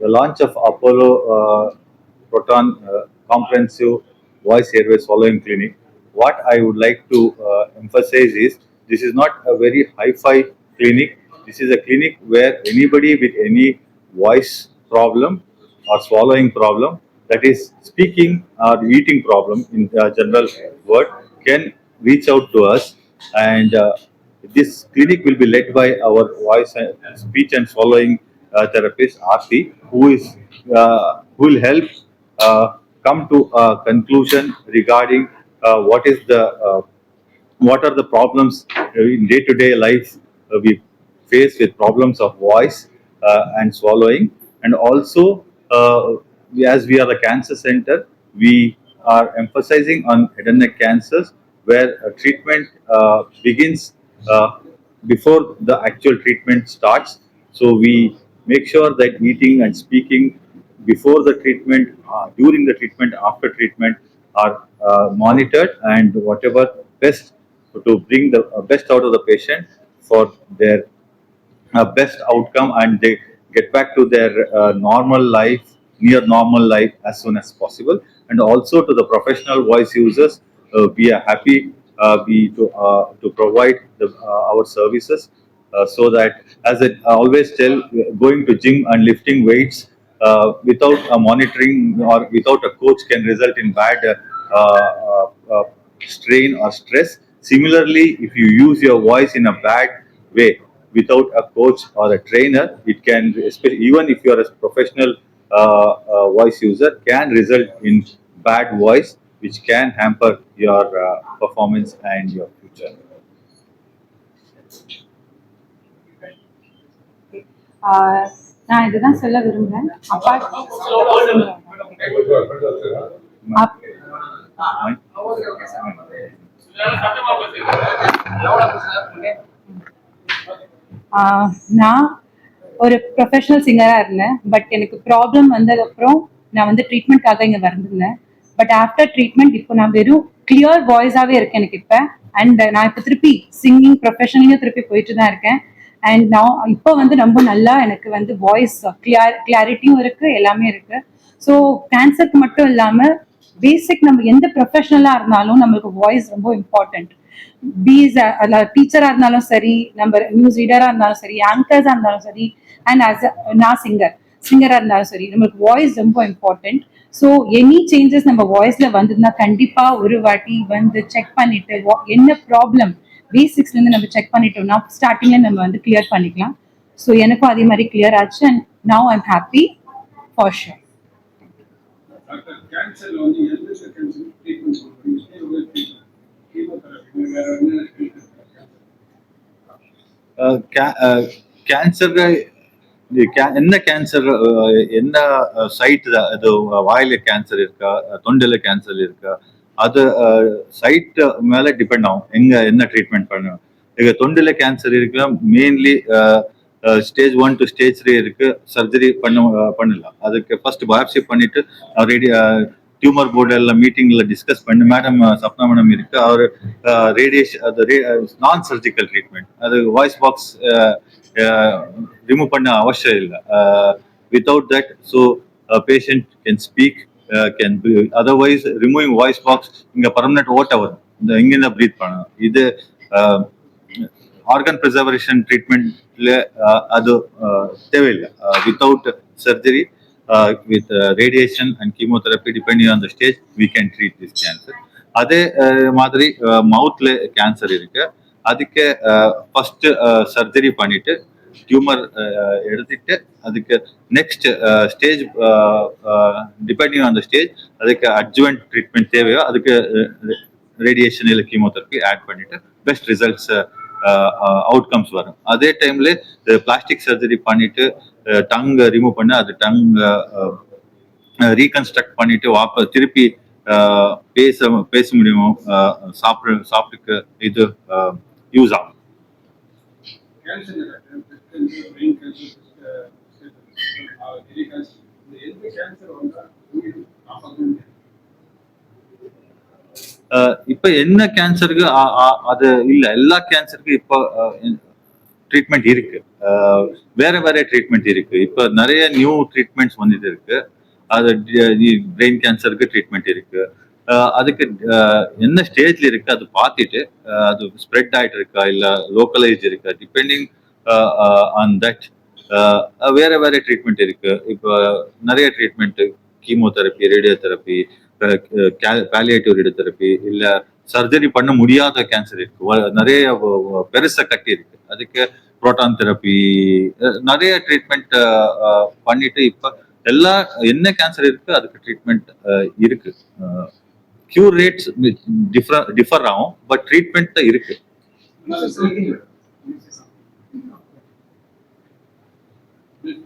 the launch of Apollo Proton Comprehensive Voice Airway Swallowing Clinic, what I would like to emphasize is this is not a very hi-fi clinic. This is a clinic where anybody with any voice problem or swallowing problem, that is speaking or eating problem in the general word, can reach out to us. And this clinic will be led by our voice and speech and swallowing therapist Aarti, who will help come to a conclusion regarding what are the problems in day-to-day life we face with problems of voice and swallowing. And also, as we are a cancer center, we are emphasizing on head and neck cancers, where treatment begins before the actual treatment starts. So we make sure that eating and speaking before the treatment, during the treatment, after treatment are monitored, and whatever best to bring the best out of the patient for their best outcome, and they get back to their normal life, near normal life as soon as possible. And also to the professional voice users, we are happy to provide our services, so that, as I always tell, going to gym and lifting weights without a monitoring or without a coach can result in bad strain or stress. Similarly, if you use your voice in a bad way without a coach or a trainer, it can, even if you are a professional voice user, can result in bad voice, which can hamper your performance and your future. நான் இதுதான் சொல்ல விரும்புறேன். நான் ஒரு professional சிங்கராக இருந்தேன். But எனக்கு problem வந்ததுக்கப்புறம் நான் வந்து ட்ரீட்மெண்ட்காக இங்கே வந்திருந்தேன். பட் ஆஃப்டர் ட்ரீட்மெண்ட் இப்போ நான் வெறும் கிளியர் வாய்ஸாகவே இருக்கேன் எனக்கு இப்போ. அண்ட் நான் இப்போ திருப்பி சிங்கிங் ப்ரொஃபஷனலையும் திருப்பி போயிட்டு தான் இருக்கேன். அண்ட் நான் இப்போ வந்து ரொம்ப நல்லா எனக்கு வந்து வாய்ஸ் கிளாரிட்டியும் இருக்கு, எல்லாமே இருக்கு. ஸோ கேன்சருக்கு மட்டும் இல்லாமல் பேசிக் நம்ம எந்த ப்ரொஃபஷனலாக இருந்தாலும் நம்மளுக்கு வாய்ஸ் ரொம்ப இம்பார்ட்டன்ட். டீச்சரா இருந்தாலும் சரி, நம்ம நியூஸ் ரீடரா இருந்தாலும் சரி, ஆங்கர்ஸா இருந்தாலும் சரி, அண்ட் நான் சிங்கரா இருந்தாலும் சரி, நம்மளுக்கு வாய்ஸ் ரொம்ப இம்பார்ட்டன்ட். ஸோ எனி சேஞ்சஸ் நம்ம வாய்ஸ்ல வந்ததுன்னா கண்டிப்பா ஒரு வாட்டி வந்து செக் பண்ணிட்டு என்ன ப்ராப்ளம் பேசிக்ஸ்ல இருந்து நம்ம செக் பண்ணிட்டோம்னா ஸ்டார்டிங்ல நம்ம வந்து கிளியர் பண்ணிக்கலாம். ஸோ எனக்கும் அதே மாதிரி கிளியர் ஆச்சு. And now I am happy for sure. Cancer என்ன கேன்சர், என்ன சைட், அது வாயில கேன்சர் இருக்கா, தொண்டையில கேன்சர் இருக்கா, அது சைட் மேல டிபெண்ட் ஆகும் என்ன ட்ரீட்மெண்ட் பண்ணுவோம். இங்க தொண்டையில கேன்சர் இருக்கு, மெயின்லி ஸ்டேஜ் 1 to stage 3 இருக்கு, சர்ஜரி பண்ணலாம். அதுக்கு ஃபர்ஸ்ட் பயாப்சி பண்ணிட்டு டியூமர் போர்டு எல்லாம் மீட்டிங்ல டிஸ்கஸ் பண்ணி, மேடம் சப்னா மேடம் இருக்கு, அவர் ரேடியேஷன், அது நான் சர்ஜிக்கல் ட்ரீட்மெண்ட், அது வாய்ஸ் பாக்ஸ் ரிமூவ் பண்ண அவசியம் இல்லை. Without that, so patient can speak, can otherwise removing voice box இங்க பர்மனெண்ட் ஓட்ட வரும், இங்கிருந்து ப்ரீத் பண்ணணும். இது ஆர்கன் ப்ரிசர்வேஷன் ட்ரீட்மெண்ட்ல அது தேவையில்லை. Without surgery, with radiation and chemotherapy, depending on the stage, we can treat this cancer. அதே மாதிரி மவுத்ல கேன்சர் இருக்கு, அதுக்கு ஃபர்ஸ்ட் சர்ஜரி பண்ணிட்டு டியூமர் எடுத்துட்டு, அதுக்கு next stage depending on the stage, அதுக்கு அட்ஜுவன்ட் ட்ரீட்மெண்ட் தேவையோ அதுக்கு ரேடியேஷன் இல்லை கீமோதெரப்பி ஆட் பண்ணிட்டு பெஸ்ட் ரிசல்ட்ஸ் அவுட்கம்ஸ் வரும். அதே டைம்ல பிளாஸ்டிக் சர்ஜரி பண்ணிட்டு டங் ரிமூவ் பண்ண, அது டங் ரீகன்ஸ்ட்ரக்ட் பண்ணிட்டு திருப்பி பேச முடியும், சாப்பிட்டுக்கு இது யூஸ் ஆகும். இப்ப என்ன கேன்சருக்கு அது இல்ல, எல்லா கேன்சருக்கு இப்போ ட்ரீட்மெண்ட் இருக்கு. வேற வேற ட்ரீட்மெண்ட் இருக்கு. இப்போ நிறைய நியூ ட்ரீட்மெண்ட்ஸ் வந்துட்டு இருக்கு. அது பிரெயின் கேன்சருக்கு ட்ரீட்மெண்ட் இருக்கு. அதுக்கு என்ன ஸ்டேஜ்ல இருக்கு அது பார்த்துட்டு அது ஸ்ப்ரெட் ஆயிட்டு இருக்கா இல்ல லோக்கலைஸ்ட் இருக்கா டிபெண்டிங் ஆன் தட் வேற வேற ட்ரீட்மெண்ட் இருக்கு. இப்போ நிறைய treatment chemotherapy, radiotherapy, palliative radiotherapy, இல்ல சர்ஜரி பண்ண முடியாத கேன்சர் இருக்கு. நிறைய பெருசா கட்டி இருக்கு. அதுக்கு புரோட்டான் தெரப்பி நிறைய ட்ரீட்மெண்ட் பண்ணிட்டு இப்ப எல்லா என்ன கேன்சர் இருக்கு அதுக்கு ட்ரீட்மெண்ட் இருக்கு. கியூர் ரேட்ஸ் டிஃபர் ஆகும், பட் ட்ரீட்மெண்ட் இருக்கு.